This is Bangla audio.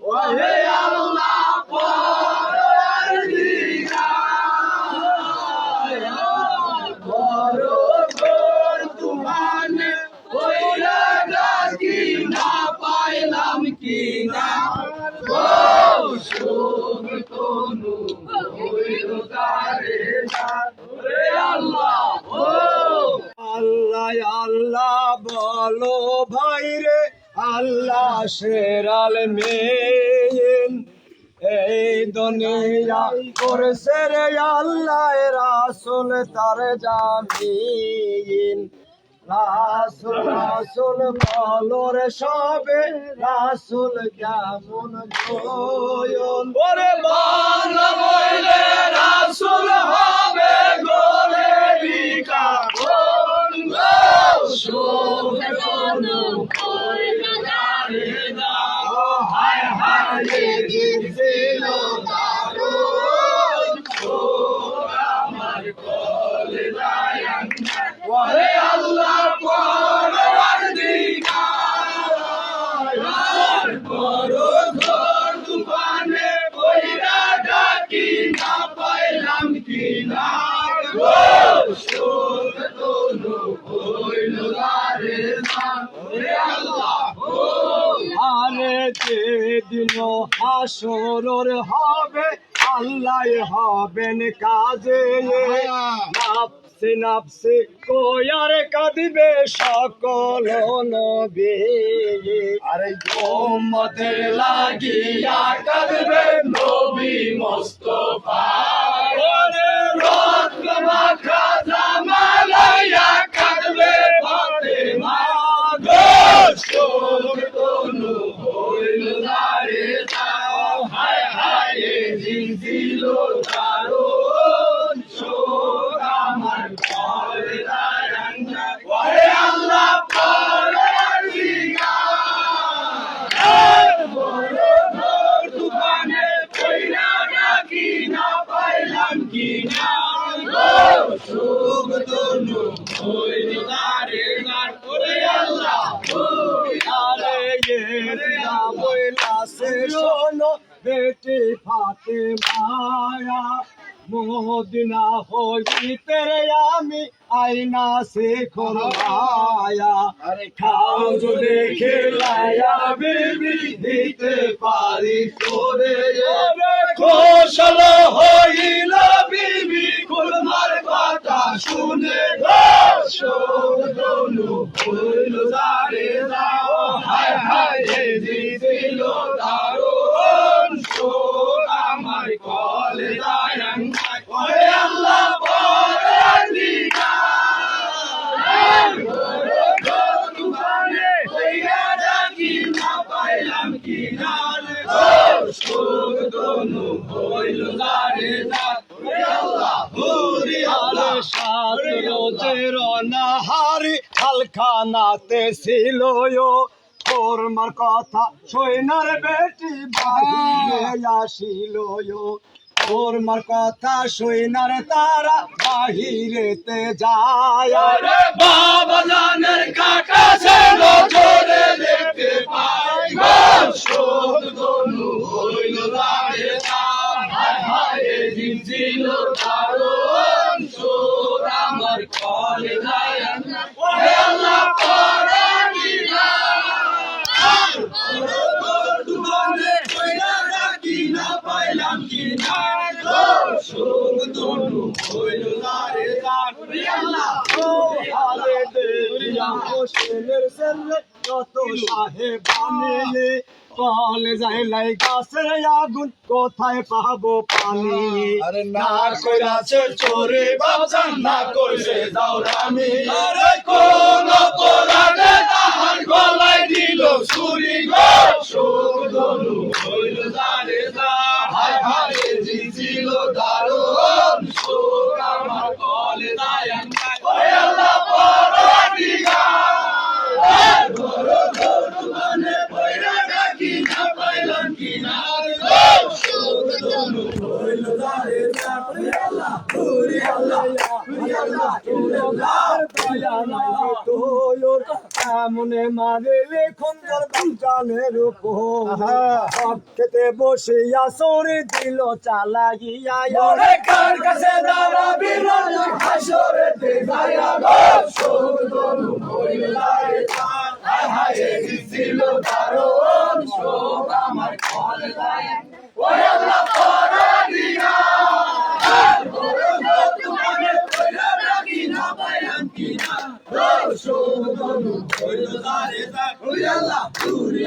ওহে আল্লাহ পাইলাম কি না আল্লাহ আল্লাহ বলো ভাই রে আল্লাহ শেরাল মেন এই দুনিয়া করেছে রে আল্লাহ রাসূল তার জামিন রাসূল রাসূল বলো রে সবে রাসূল কেমন গোয়ন ওরে বাংলা বইলে রাসূল হবে গোলে বিকা কোন গো শোভে কোন কই না রে না হায় হায় জিছিল দারুন ও আমার কোলে দায়ান ওহে আল্লাহ পরওয়ারদিগার বড় ঘর তুফানে কইরা ডাকি না পাইলাম কি না গো শোক তোলো হইল রে না ওহে আল্লাহ আরে যেদিন হাসরের হবে আল্লাহ হবেন কাজে নাফসে নাফসে কোয়ার কাঁদিবে সকল নবী আরে উম্মতের লাগিয়া কাঁদবে নবী মুস্তাফা ওরে রত্ন মাখা জামালাইয়া কাঁদবে ফাতেমা গো শোক তোলো হইল রে হায় হায় জিছিল দারুন শোক আমার ঘরে দাঁড়ান ওহে আল্লাহ পরওয়ারদিগার বড় ঘর তুফানে কইরা ডাকি না পাইলাম কি না গো শোক তোলো হইল রে ওরে আল্লাহ আরে ইয়া বইলা সে শোনো বেটি ফাতেমা মদিনা হইতে আমি আইনা সে খোলায়া আরে খাও जो দেখে লায়া বিবি দিতে পারি তোরে খোশল হইল বিবি কুলমার কথা শুনে শোক তোলো হইল রে যাও হায় হায় দিছিল দারুন শোক আমার কলে দায়ান ওহে আল্লাহ পরওয়ারদিগার তুফানে কইরা ডাকি না পাইলাম কি না গো শোক তোলো হইল রে ওহে আল্লাহ হুরি আল্লাহ সাত রোজের অনাহারি হালখানাতে ছিল তোর মার কথা সৈনার বেটি বাহিরে আসিল তোর মার কথা সৈনার তারা বাহিরেতে যায় রে বাবা জানের কাটা সে নজরে দেখতে পাই গো শোক তোলো হইল রে হায় হায় জিছিল দারুন শোক আমার কলে দায়ান ওহে আল্লাহ পাইলাম কি না শোক তোলো হইল রে আল্লাহ আরে দেরিয়া হোসেনের সঙ্গে কত সাহেব বানিয়ে কলে যাইলাই গাছের আগুন কোথায় পাবো পানি আরে না কইরাছে চোরে বাজান না কইছে দাওরামি আরে কোন অপরাধে তাহার গলায় দিল ছুরি গো শোক তোলো হইল রে হায় হায় জিছিল দারুন শোক আমার কলে দায়ান ওহে আল্লাহ পরওয়ারদিগার বড় ঘর তুফানে কইরা ডাকি না পাইলাম কি না গো শোক তোলো হইল রে ওহে আল্লাহ ওরে আল্লাহ ওরে আল্লাহ তোর এমনে মারিলে খন্দর বাঞ্চানের উপর খেতে বসিয়া সরে দিল চালাইয়া কার কাছে দাঁড়াবি হাসরে দেখাইয়া গো শোধন হইলারে হায় হায় ছিল দারুণ শোক আমার কলকায় ওই আল্লাহ তোরা দিয়া তোমাকে কইরা রাখি না পাইলাম কিনা শোধন হইলারে ওই আল্লাহ তুই